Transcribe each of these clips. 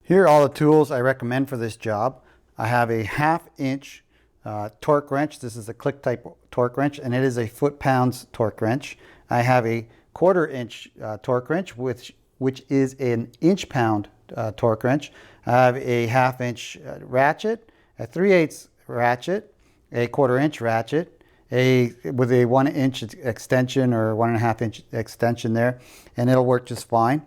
Here are all the tools I recommend for this job. I have a 1/2 inch torque wrench. This is a click type torque wrench, and it is a foot-pounds torque wrench. I have a 1/4 inch torque wrench, which is an inch-pound torque wrench. I have a 1/2 inch ratchet, a 3/8 ratchet, a 1/4 inch ratchet, with a 1 inch extension or 1.5 inch extension there, and it'll work just fine.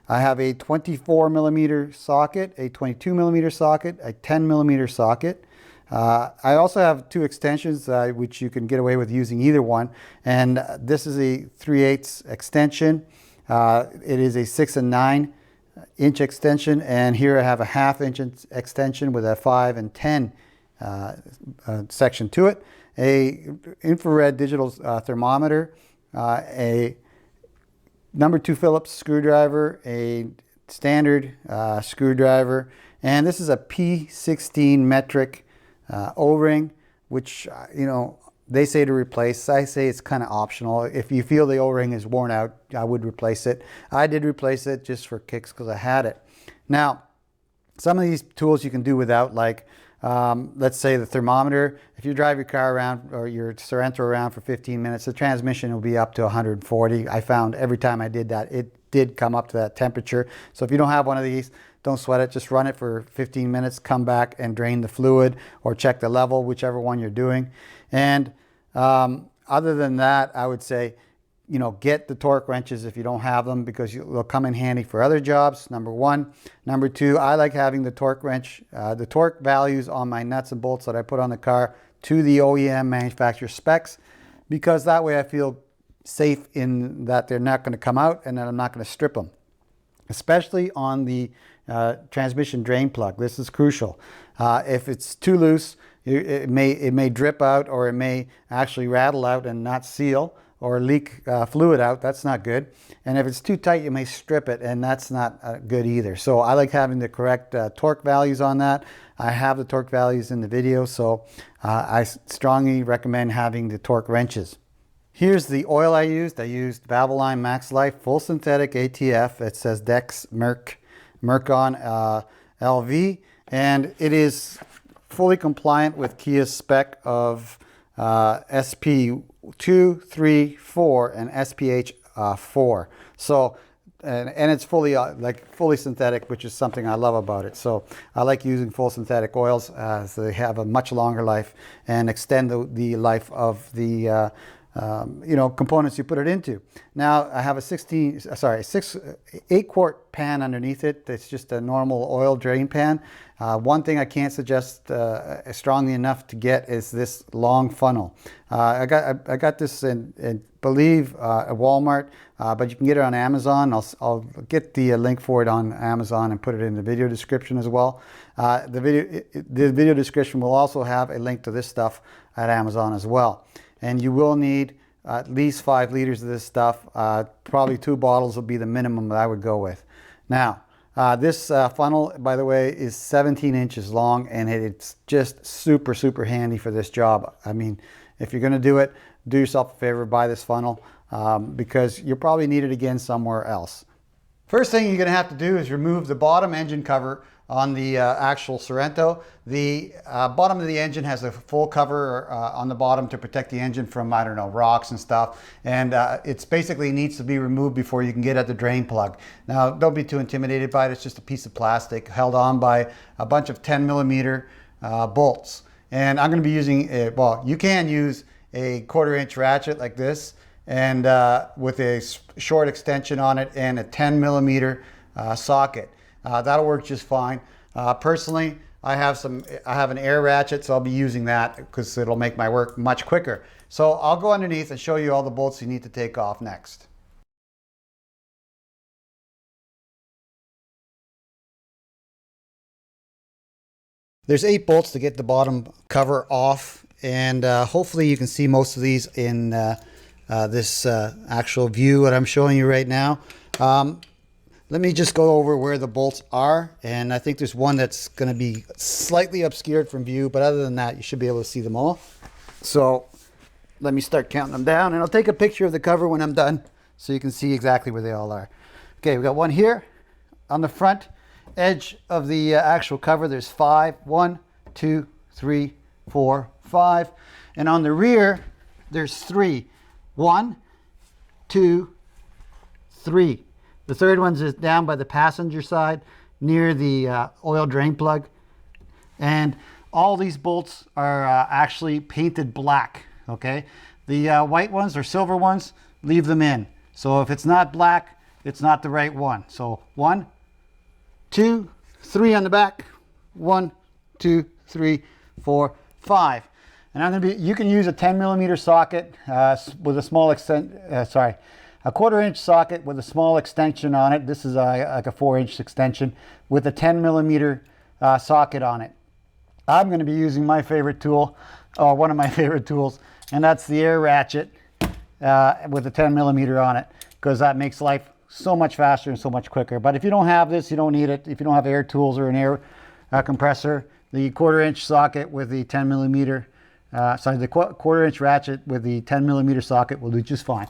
I have a 24 millimeter socket, a 22 millimeter socket, a 10 millimeter socket. I also have 2 extensions which you can get away with using either one, and this is a 3/8 extension. It is a 6 and 9 inch extension, and here I have a 1/2 inch extension with a 5 and 10 section to it. A infrared digital thermometer, a number 2 Phillips screwdriver, a standard screwdriver, and this is a P16 metric O-ring, which they say to replace. I say it's kind of optional. If you feel the O-ring is worn out, I would replace it. I did replace it just for kicks because I had it. Now, some of these tools you can do without, like let's say the thermometer. If you drive your car around or your Sorento around for 15 minutes, the transmission will be up to 140. I found every time I did that, it did come up to that temperature. So if you don't have one of these, don't sweat it. Just run it for 15 minutes, come back and drain the fluid or check the level, whichever one you're doing. And other than that, I would say, get the torque wrenches if you don't have them, because they'll come in handy for other jobs, number one. Number two, I like having the torque wrench, the torque values on my nuts and bolts that I put on the car to the OEM manufacturer specs, because that way I feel safe in that they're not going to come out and that I'm not going to strip them. Especially on the transmission drain plug. This is crucial. If it's too loose, it may drip out, or it may actually rattle out and not seal, or leak fluid out. That's not good. And if it's too tight, you may strip it, and that's not good either. So I like having the correct torque values on that. I have the torque values in the video, so I strongly recommend having the torque wrenches. Here's the oil I used. I used Valvoline Max Life Full Synthetic ATF. It says Dex Mercon LV, and it is fully compliant with Kia's spec of SP2, 3, 4, and SPH 4. So, and it's fully fully synthetic, which is something I love about it. So I like using full synthetic oils, so they have a much longer life and extend the life of the components you put it into. Now I have a 8 quart pan underneath it. It's just a normal oil drain pan. One thing I can't suggest strongly enough to get is this long funnel. I got this in believe at Walmart, but you can get it on Amazon. I'll get the link for it on Amazon and put it in the video description as well. The video description will also have a link to this stuff at Amazon as well. And you will need at least 5 liters of this stuff. Probably 2 bottles will be the minimum that I would go with. Now, this funnel, by the way, is 17 inches long, and it's just super, super handy for this job. I mean, if you're going to do it, do yourself a favor, buy this funnel, because you'll probably need it again somewhere else. First thing you're going to have to do is remove the bottom engine cover on the actual Sorento. The bottom of the engine has a full cover on the bottom to protect the engine from, I don't know, rocks and stuff. And it's basically needs to be removed before you can get at the drain plug. Now, don't be too intimidated by it. It's just a piece of plastic held on by a bunch of 10 millimeter bolts. And I'm going to be using, you can use a 1/4 inch ratchet like this, and with a short extension on it and a 10 millimeter socket. That'll work just fine. Personally, I have an air ratchet, so I'll be using that because it'll make my work much quicker. So I'll go underneath and show you all the bolts you need to take off next. There's 8 bolts to get the bottom cover off, and hopefully you can see most of these in this actual view that I'm showing you right now. Let me just go over where the bolts are, and I think there's one that's going to be slightly obscured from view, but other than that, you should be able to see them all. So let me start counting them down, and I'll take a picture of the cover when I'm done so you can see exactly where they all are. Okay, we got one here on the front, edge of the actual cover, there's 5. 1, 2, 3, 4, 5. And on the rear, there's 3. 1, 2, 3. The third one's is down by the passenger side near the oil drain plug. And all these bolts are actually painted black, okay? The white ones or silver ones, leave them in. So if it's not black, it's not the right one. So 1, 2, 3 on the back. 1, 2, 3, 4, 5. And I'm gonna be, you can use a 10mm socket with a small a 1/4" socket with a small extension on it. This is like a 4" extension with a 10mm socket on it. I'm going to be using my favorite tool, or one of my favorite tools, and that's the air ratchet with a 10mm on it, because that makes life so much faster and so much quicker. But if you don't have this, you don't need it. If you don't have air tools or an air compressor, the 1/4" socket with the 10mm, the 1/4" ratchet with the 10mm socket will do just fine.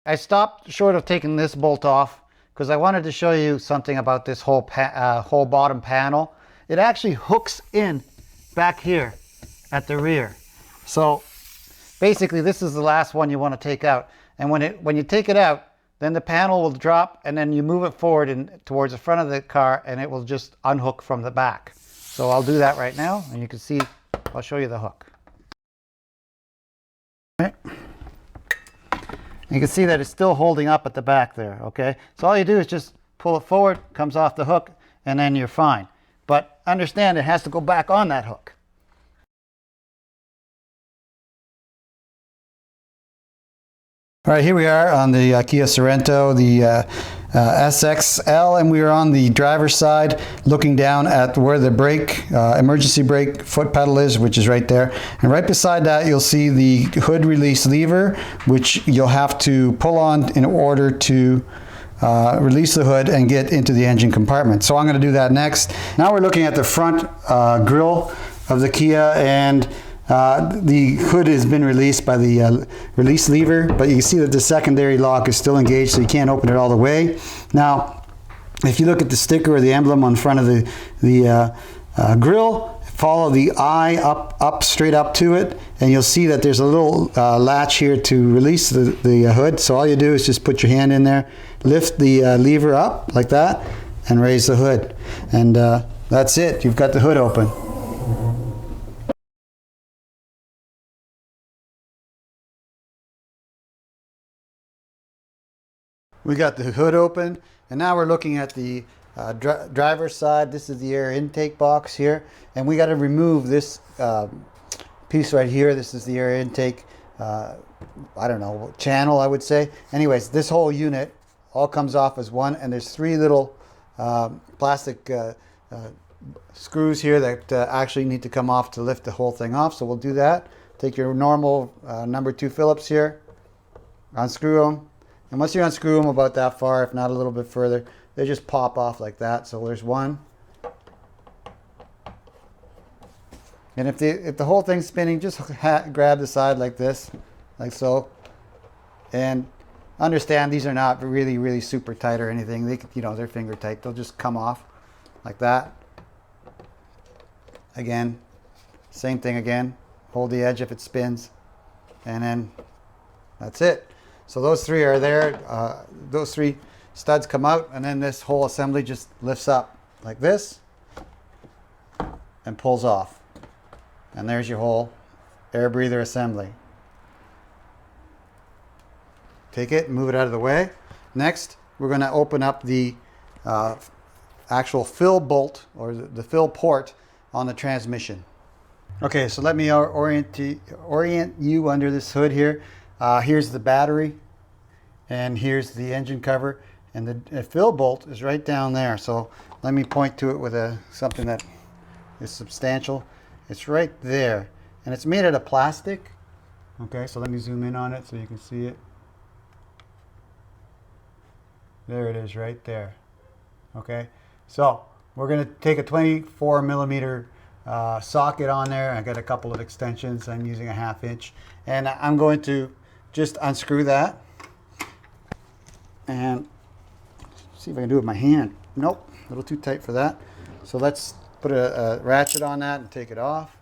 I stopped short of taking this bolt off because I wanted to show you something about this whole bottom panel. It actually hooks in back here at the rear. So basically this is the last one you want to take out. And when you take it out, then the panel will drop, and then you move it forward and towards the front of the car, and it will just unhook from the back. So I'll do that right now, and you can see, I'll show you the hook. Okay. You can see that it's still holding up at the back there, okay? So all you do is just pull it forward, comes off the hook, and then you're fine. But understand it has to go back on that hook. All right, here we are on the Kia Sorento, the SXL, and we are on the driver's side looking down at where the brake, emergency brake foot pedal is, which is right there. And right beside that, you'll see the hood release lever, which you'll have to pull on in order to release the hood and get into the engine compartment. So I'm going to do that next. Now we're looking at the front grille of the Kia, and the hood has been released by the release lever, but you can see that the secondary lock is still engaged, so you can't open it all the way. Now, if you look at the sticker or the emblem on front of the grill, follow the eye up straight up to it, and you'll see that there's a little latch here to release the hood. So all you do is just put your hand in there, lift the lever up like that, and raise the hood. And that's it. You've got the hood open. We got the hood open, and now we're looking at the driver's side. This is the air intake box here, and we got to remove this piece right here. This is the air intake, I don't know, channel, I would say. Anyways, this whole unit all comes off as one, and there's 3 little plastic screws here that actually need to come off to lift the whole thing off. So we'll do that. Take your normal number 2 Phillips here, unscrew them. And once you unscrew them about that far, if not a little bit further, they just pop off like that. So there's one. And if the whole thing's spinning, just grab the side like this, like so. And understand these are not really, really super tight or anything. They, you know, they're finger tight. They'll just come off like that. Again, same thing again. Hold the edge if it spins. And then that's it. So those 3 are there, those 3 studs come out, and then this whole assembly just lifts up like this and pulls off. And there's your whole air breather assembly. Take it and move it out of the way. Next, we're going to open up the actual fill bolt, or the fill port on the transmission. Okay, so let me orient you under this hood here. Here's the battery, and here's the engine cover, and the fill bolt is right down there. So let me point to it with something that is substantial. It's right there, and it's made out of plastic. Okay, so let me zoom in on it so you can see it. There it is right there. Okay, so We're going to take a 24 millimeter socket on there. I got a couple of extensions. I'm using a 1/2 inch. And I'm going to just unscrew that. And see if I can do it with my hand. Nope, a little too tight for that. So let's put a ratchet on that and take it off.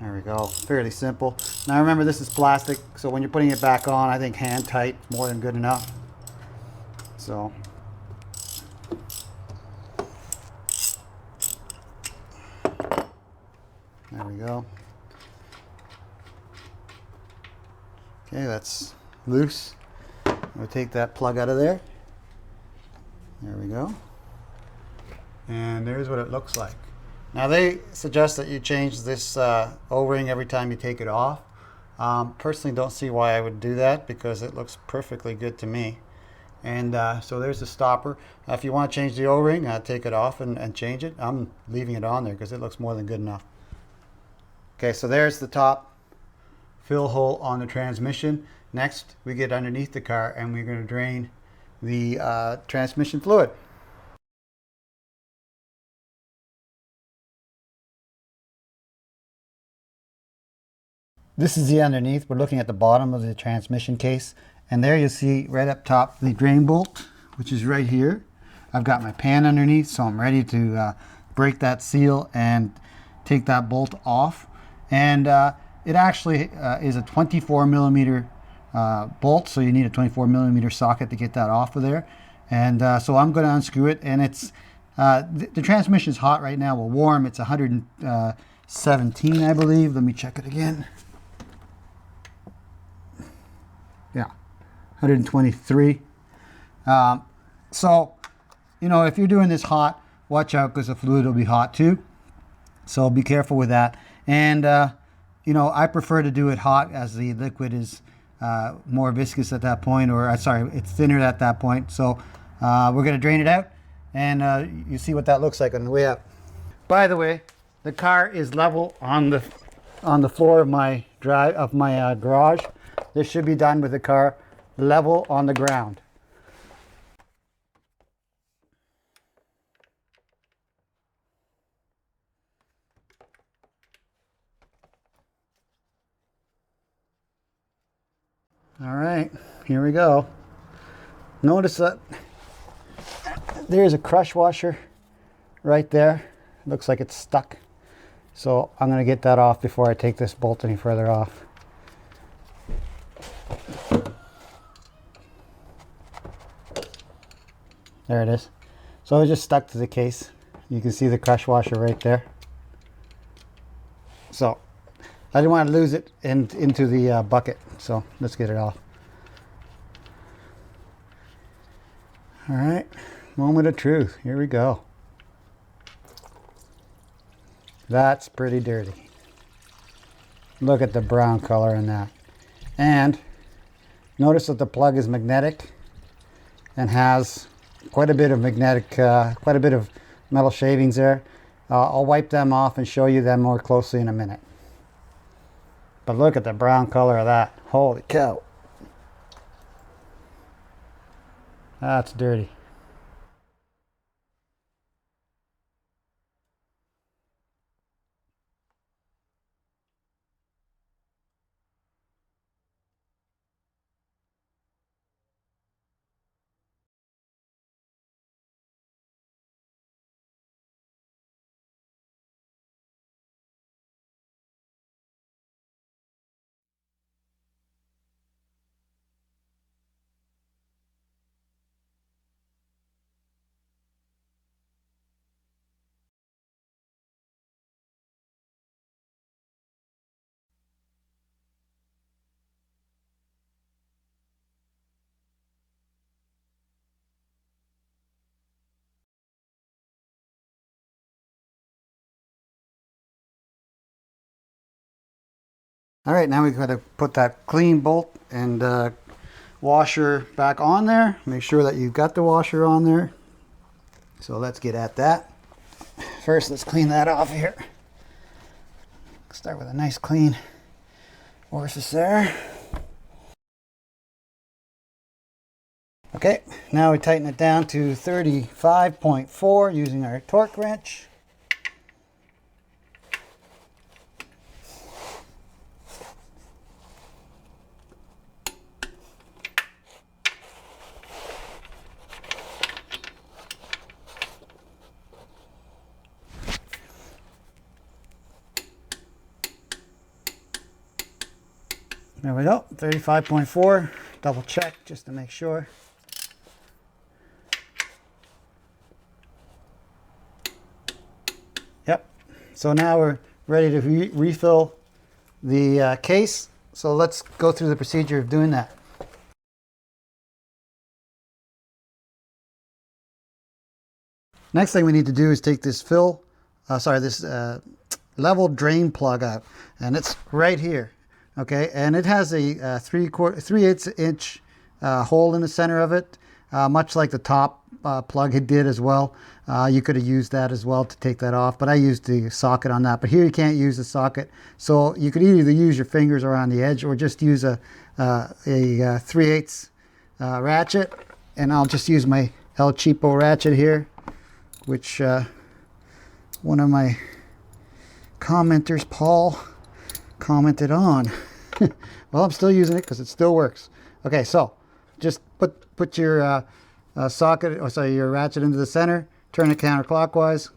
There we go, fairly simple. Now remember, this is plastic, so when you're putting it back on, I think hand tight is more than good enough. So there we go. Okay, that's loose. We'll take that plug out of there. There we go. And there's what it looks like. Now they suggest that you change this O-ring every time you take it off. Personally, don't see why I would do that because it looks perfectly good to me. And so there's the stopper. If you want to change the O-ring, take it off and change it. I'm leaving it on there because it looks more than good enough. Okay, so there's the top fill hole on the transmission. Next, we get underneath the car and we're going to drain the transmission fluid. This is the underneath. We're looking at the bottom of the transmission case. And there you see right up top the drain bolt, which is right here. I've got my pan underneath, so I'm ready to break that seal and take that bolt off. And it actually is a 24 millimeter bolt, so you need a 24 millimeter socket to get that off of there. And so I'm going to unscrew it, and it's the transmission is hot right now. Well, warm. It's 117, I believe. Let me check it again. Yeah, 123. So, you know, if you're doing this hot, watch out because the fluid will be hot too. So be careful with that. And, you know, I prefer to do it hot as the liquid is more viscous at that point, or sorry, it's thinner at that point. So we're going to drain it out, and you see what that looks like on the way up. By the way, the car is level on the floor of my garage. This should be done with the car level on the ground. All right, here we go. Notice that there's a crush washer right there. Looks like it's stuck. So I'm going to get that off before I take this bolt any further off. There it is. So it just stuck to the case. You can see the crush washer right there. So I didn't want to lose it into the bucket. So let's get it off. All right, moment of truth. Here we go. That's pretty dirty. Look at the brown color in that. And notice that the plug is magnetic and has quite a bit of quite a bit of metal shavings there. I'll wipe them off and show you them more closely in a minute. But look at the brown color of that. Holy cow. That's dirty. All right, now we've got to put that clean bolt and washer back on there. Make sure that you've got the washer on there. So let's get at that. First, let's clean that off here. Start with a nice clean orifice there. Okay, now we tighten it down to 35.4 using our torque wrench. There we go, 35.4. Double check just to make sure. Yep. So now we're ready to refill the case. So let's go through the procedure of doing that. Next thing we need to do is take this level drain plug out, and it's right here. Okay, and it has a 3/8 inch hole in the center of it, much like the top plug it did as well. You could have used that as well to take that off, but I used the socket on that. But here you can't use the socket, so you could either use your fingers around the edge or just use a 3/8 ratchet. And I'll just use my El Cheapo ratchet here, which one of my commenters, Paul, commented on. Well, I'm still using it because it still works. Okay, so just put your your ratchet into the center, turn it counterclockwise,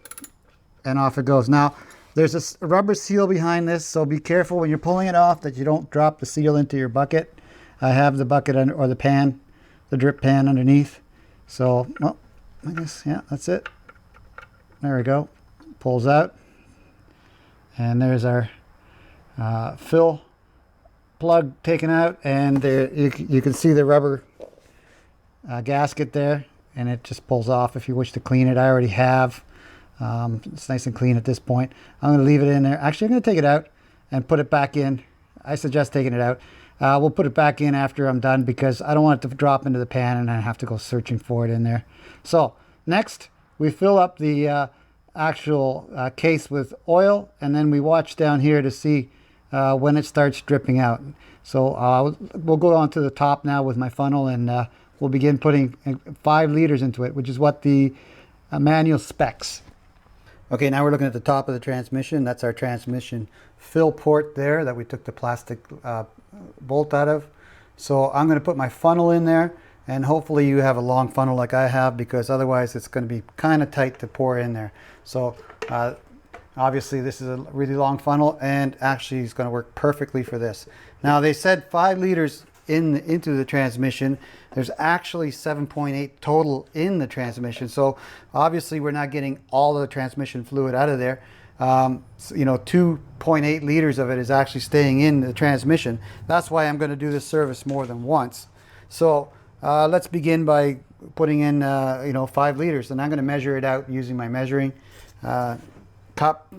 and off it goes. Now, there's a rubber seal behind this, so be careful when you're pulling it off that you don't drop the seal into your bucket. I have the bucket or the pan, the drip pan underneath. So, well, I guess, yeah, that's it. There we go. Pulls out. And there's our fill plug taken out, and there you can see the rubber gasket there, and it just pulls off if you wish to clean it. I already have. It's nice and clean at this point. I'm going to leave it in there. Actually, I'm going to take it out and put it back in. I suggest taking it out. We'll put it back in after I'm done because I don't want it to drop into the pan and I have to go searching for it in there. So next, we fill up the actual case with oil, and then we watch down here to see when it starts dripping out. So we'll go on to the top now with my funnel, and we'll begin putting 5 liters into it, which is what the manual specs. Okay, now we're looking at the top of the transmission. That's our transmission fill port there that we took the plastic bolt out of. So I'm going to put my funnel in there, and hopefully you have a long funnel like I have, because otherwise it's going to be kind of tight to pour in there. So obviously this is a really long funnel, and actually it's going to work perfectly for this. Now they said 5 liters into the transmission. There's actually 7.8 total in the transmission. So obviously we're not getting all of the transmission fluid out of there. So, 2.8 liters of it is actually staying in the transmission. That's why I'm going to do this service more than once. So let's begin by putting in 5 liters, and I'm going to measure it out using my measuring cup,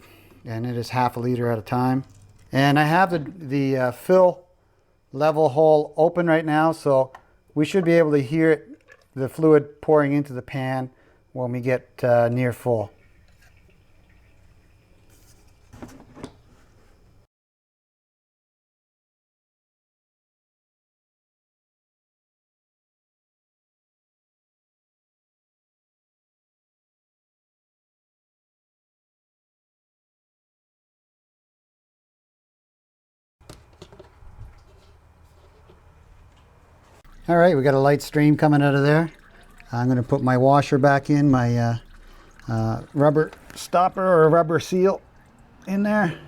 and it is half a liter at a time. And I have the fill level hole open right now, so we should be able to hear the fluid pouring into the pan when we get near full. All right, we got a light stream coming out of there. I'm going to put my washer back in, my rubber stopper or rubber seal in there.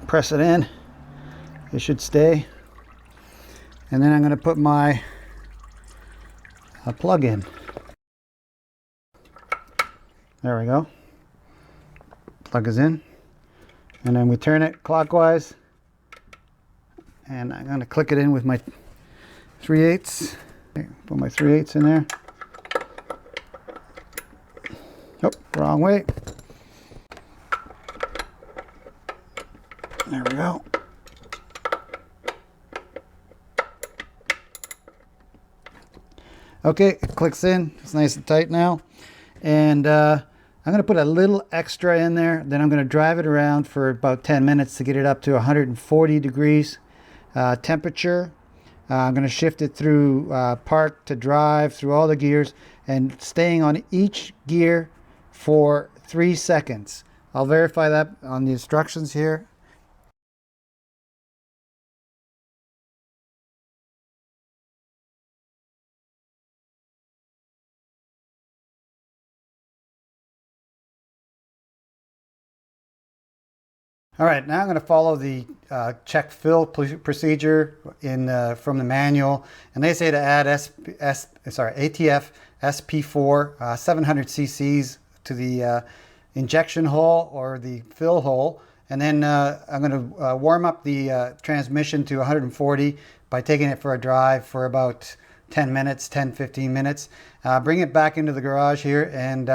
Press it in. It should stay. And then I'm going to put my plug in. There we go. Plug is in. And then we turn it clockwise. And I'm going to click it in with my 3/8. Put my 3/8 in there. Oh, wrong way. There we go. Okay, it clicks in. It's nice and tight now. And I'm going to put a little extra in there. Then I'm going to drive it around for about 10 minutes to get it up to 140 degrees temperature. I'm going to shift it through park to drive, through all the gears, and staying on each gear for 3 seconds. I'll verify that on the instructions here. All right, now I'm going to follow the check fill procedure in from the manual, and they say to add ATF SP4 700 cc's to the injection hole or the fill hole, and then I'm going to warm up the transmission to 140 by taking it for a drive for about 10 minutes, 10-15 minutes. Bring it back into the garage here and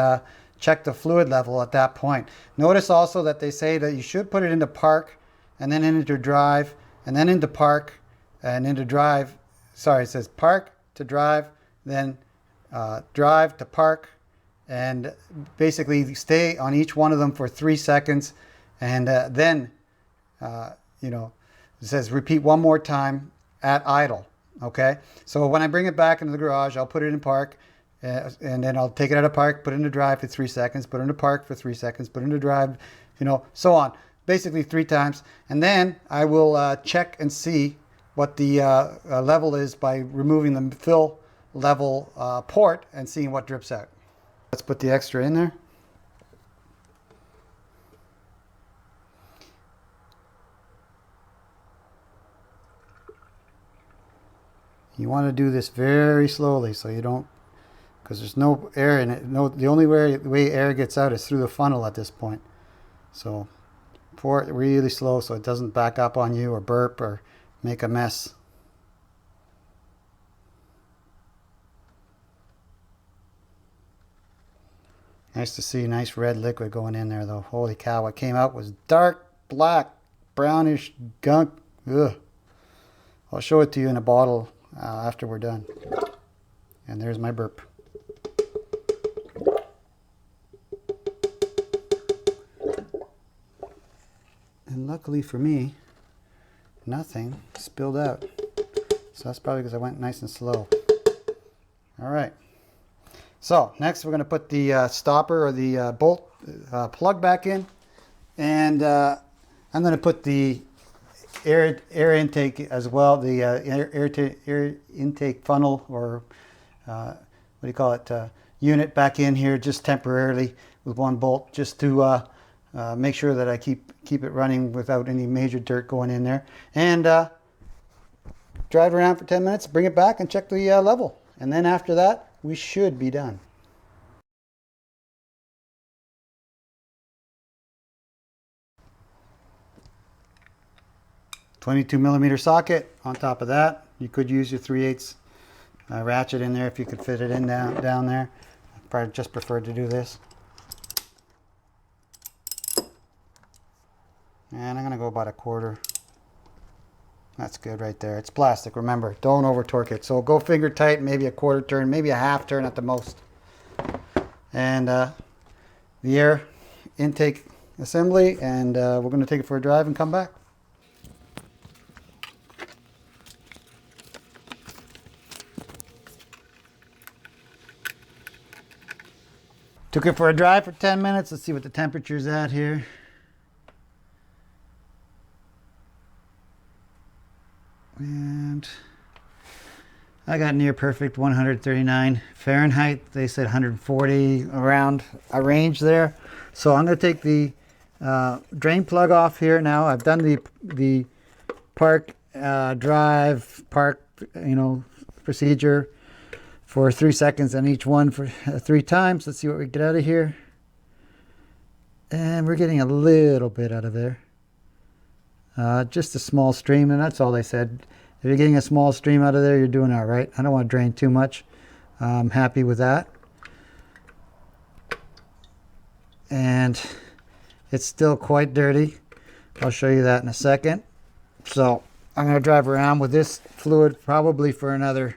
check the fluid level at that point. Notice also that they say that you should put it into park and then into drive and then into park and into drive. Sorry, it says park to drive, then drive to park, and basically stay on each one of them for 3 seconds, and then you know, it says repeat one more time at idle. Okay, so when I bring it back into the garage, I'll put it in park, and then I'll take it out of park, put it into drive for 3 seconds, put it into park for 3 seconds, put it into drive, you know, so on. Basically 3 times. And then I will check and see what the level is by removing the fill level port and seeing what drips out. Let's put the extra in there. You want to do this very slowly so you don't, because there's no air in it. No, the only way air gets out is through the funnel at this point. So pour it really slow so it doesn't back up on you or burp or make a mess. Nice to see nice red liquid going in there though. Holy cow, what came out was dark black, brownish gunk. Ugh. I'll show it to you in a bottle after we're done. And there's my burp. And luckily for me, nothing spilled out. So that's probably because I went nice and slow. All right. So next we're going to put the stopper or the bolt plug back in. And I'm going to put the air intake as well, the air intake funnel, or what do you call it, unit back in here just temporarily with one bolt, just to make sure that I keep it running without any major dirt going in there. And drive around for 10 minutes, bring it back and check the level. And then after that, we should be done. .22mm socket on top of that. You could use your 3/8 ratchet in there if you could fit it in down there. I probably just preferred to do this. And I'm going to go about 1/4. That's good right there. It's plastic, remember. Don't over torque it. So go finger tight, maybe a 1/4 turn, maybe a 1/2 turn at the most. And the air intake assembly, and we're going to take it for a drive and come back. Took it for a drive for 10 minutes. Let's see what the temperature's at here. And I got near perfect 139 Fahrenheit. They said 140 around a range there. So I'm going to take the drain plug off here now. I've done the park drive park procedure for 3 seconds on each one for 3 times. Let's see what we get out of here. And we're getting a little bit out of there. Just a small stream, and that's all they said. If you're getting a small stream out of there, you're doing all right. I don't want to drain too much. I'm happy with that. And it's still quite dirty. I'll show you that in a second. So I'm going to drive around with this fluid probably for another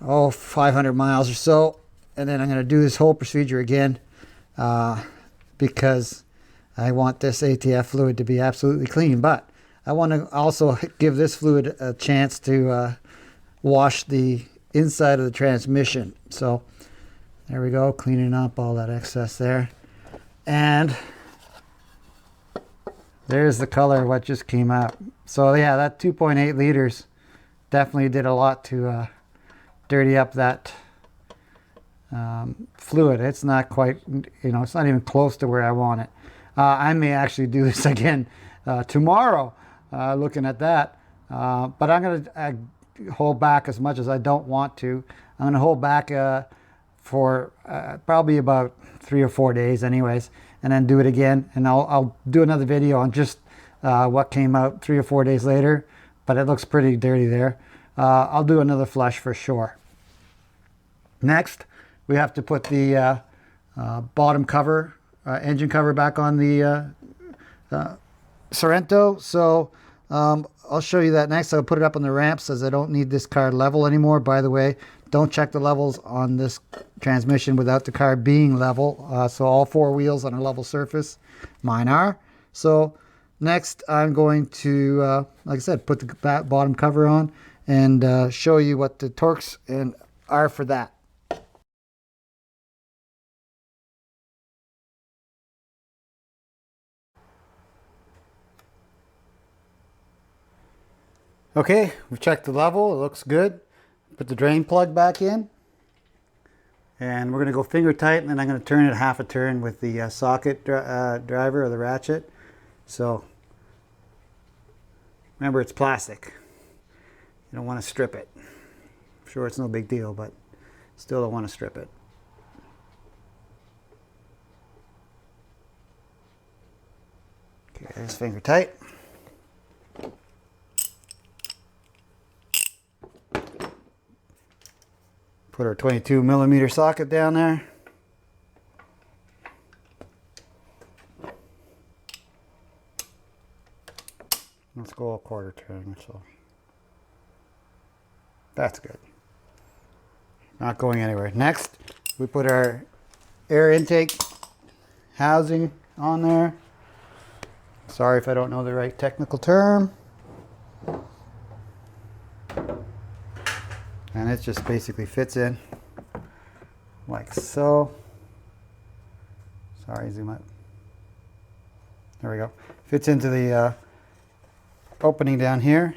500 miles or so, and then I'm going to do this whole procedure again because I want this ATF fluid to be absolutely clean. But I want to also give this fluid a chance to wash the inside of the transmission. So there we go, cleaning up all that excess there. And there's the color of what just came out. So yeah, that 2.8 liters definitely did a lot to dirty up that fluid. It's not quite, it's not even close to where I want it. I may actually do this again tomorrow, looking at that. But I'm going to hold back as much as I don't want to. I'm going to hold back for probably about 3 or 4 days anyways, and then do it again. And I'll do another video on just what came out 3 or 4 days later, but it looks pretty dirty there. I'll do another flush for sure. Next, we have to put the bottom cover, engine cover back on the Sorento. So I'll show you that next. I'll put it up on the ramp, says I don't need this car level anymore. By the way, don't check the levels on this transmission without the car being level. So all 4 wheels on a level surface. Mine are. So next I'm going to, like I said, put the bottom cover on and show you what the torques are for that. Okay, we've checked the level. It looks good. Put the drain plug back in. And we're going to go finger tight, and then I'm going to turn it half a turn with the socket driver or the ratchet. So remember, it's plastic. You don't want to strip it. I'm sure it's no big deal, but still don't want to strip it. Okay, there's finger tight. Put our 22mm socket down there. Let's go a quarter turn. So that's good. Not going anywhere. Next, we put our air intake housing on there. Sorry if I don't know the right technical term. And it just basically fits in like so. Sorry, zoom out. There we go. Fits into the opening down here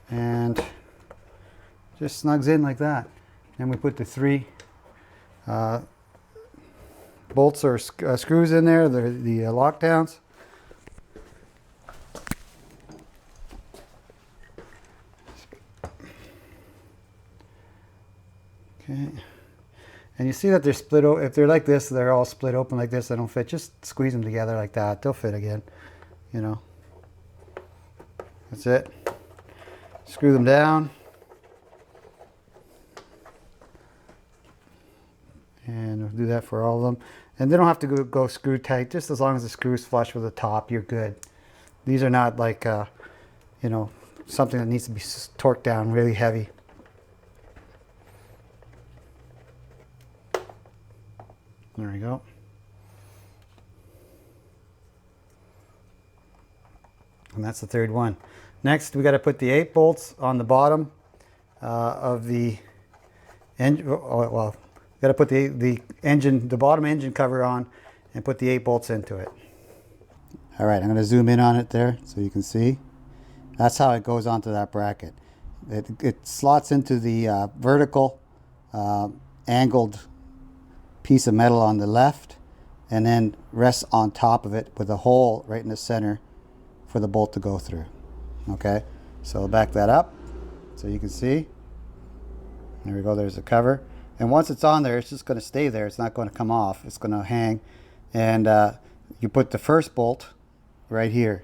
and just snugs in like that. Then we put the 3 bolts or screws in there, the lockdowns. Okay. And you see that they're split. If they're like this, they're all split open like this. They don't fit. Just squeeze them together like that. They'll fit again. That's it. Screw them down. And we'll do that for all of them. And they don't have to go screw tight. Just as long as the screw's flush with the top, you're good. These are not like, something that needs to be torqued down really heavy. There we go. And that's the 3rd one. Next, we got to put the 8 bolts on the bottom of the engine. Well, got to put the bottom engine cover on and put the 8 bolts into it. All right, I'm going to zoom in on it there so you can see. That's how it goes onto that bracket. It slots into the vertical angled piece of metal on the left and then rests on top of it with a hole right in the center for the bolt to go through. Okay, so back that up so you can see. There we go, there's the cover. And once it's on there, it's just going to stay there. It's not going to come off. It's going to hang. And you put the first bolt right here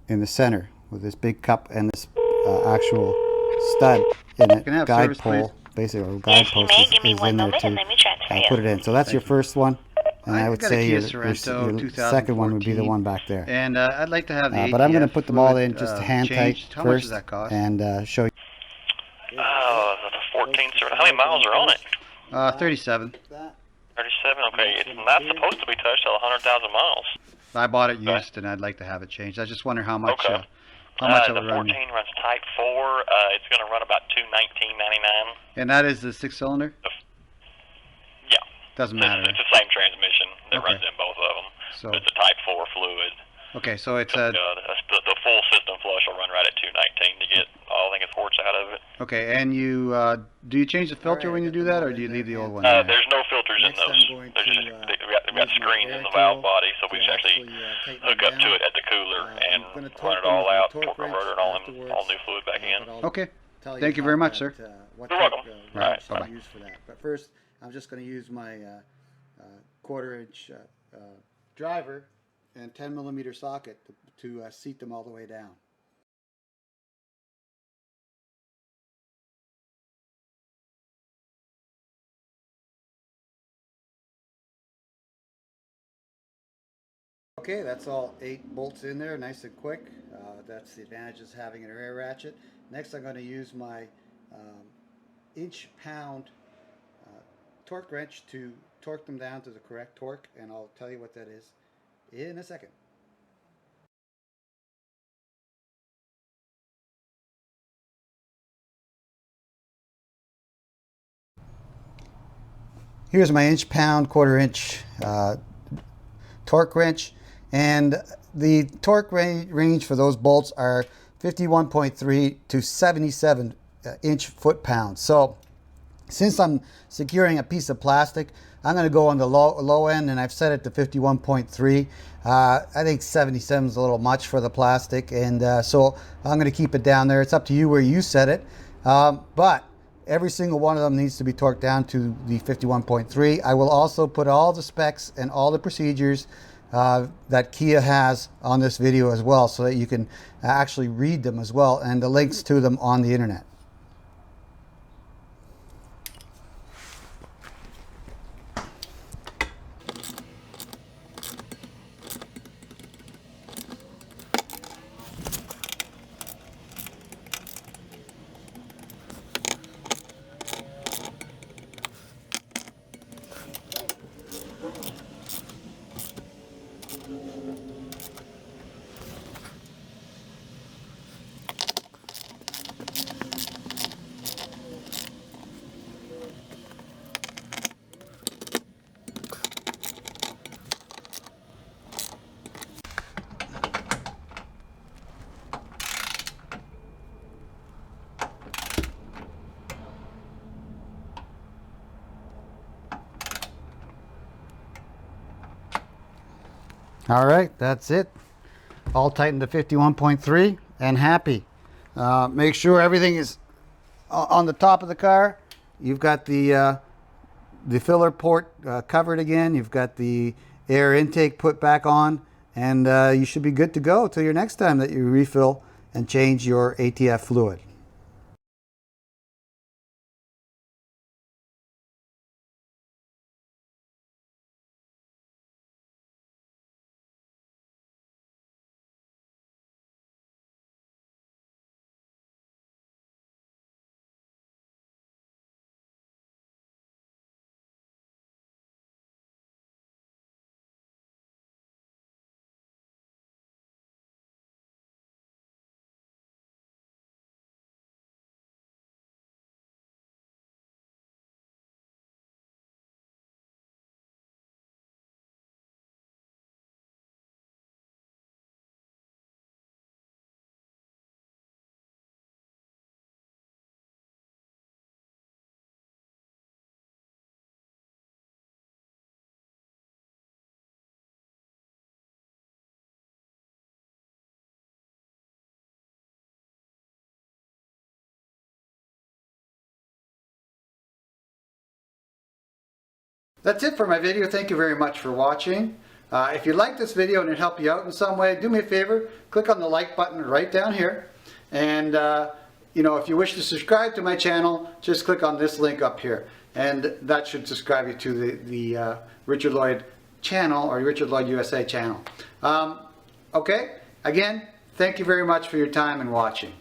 in the center with this big cup and this actual stud in it. Guide pole, basically, or guide post is in there to put it in. So that's your first one. And I would say your second one would be the one back there. And I'd like to have the ATF but I'm going to put them all in just hand tight first and show you. Oh, that's a 14. How many miles are on it? 37. 37. Okay, it's not supposed to be touched till 100,000 miles. I bought it used, and I'd like to have it changed. I just wonder how much. Okay. How much it The would 14 run. runs Type 4. It's going to run about $219.99. And that is the 6-cylinder. Yeah. Doesn't matter. It's the same transmission that Okay. runs in both of them. So It's a Type 4 fluid. okay, so it's a The full system flush will run right at 219 to get all I think it's quarts out of it. okay. And you do you change the filter when you do that, or do you leave the old one? There's no filters in Next, I'm those. going There's to, just, we've got use my screens in air the valve tool body, so we to can actually tighten hook it up to down. it at the cooler and I'm gonna run torque it them all with a out, torque torque converter, and wrench all afterwards, new fluid back in. but I'll Okay. tell Thank you how very much, that, sir. What You're type welcome. of All right, wrench bye-bye. to use for that. But first, I'm just going to use my 1/4-inch driver and 10mm socket to seat them all the way down. Okay, that's all 8 bolts in there, nice and quick. That's the advantages of having an air ratchet. Next, I'm going to use my inch-pound torque wrench to torque them down to the correct torque, and I'll tell you what that is in a second. Here's my inch-pound, 1/4-inch torque wrench, and the torque range for those bolts are 51.3 to 77 inch foot-pounds. So since I'm securing a piece of plastic, I'm going to go on the low end, and I've set it to 51.3. I think 77 is a little much for the plastic, and so I'm going to keep it down there. It's up to you where you set it, but every single one of them needs to be torqued down to the 51.3. I will also put all the specs and all the procedures that Kia has on this video as well, so that you can actually read them as well, and the links to them on the internet. All right, that's it. All tightened to 51.3 and happy. Make sure everything is on the top of the car. You've got the filler port covered again. You've got the air intake put back on, and you should be good to go till your next time that you refill and change your ATF fluid. That's it for my video. Thank you very much for watching. If you like this video and it helped you out in some way, do me a favor, click on the like button right down here. And if you wish to subscribe to my channel, just click on this link up here. And that should subscribe you to the Richard Lloyd channel, or Richard Lloyd USA channel. Okay, again, thank you very much for your time and watching.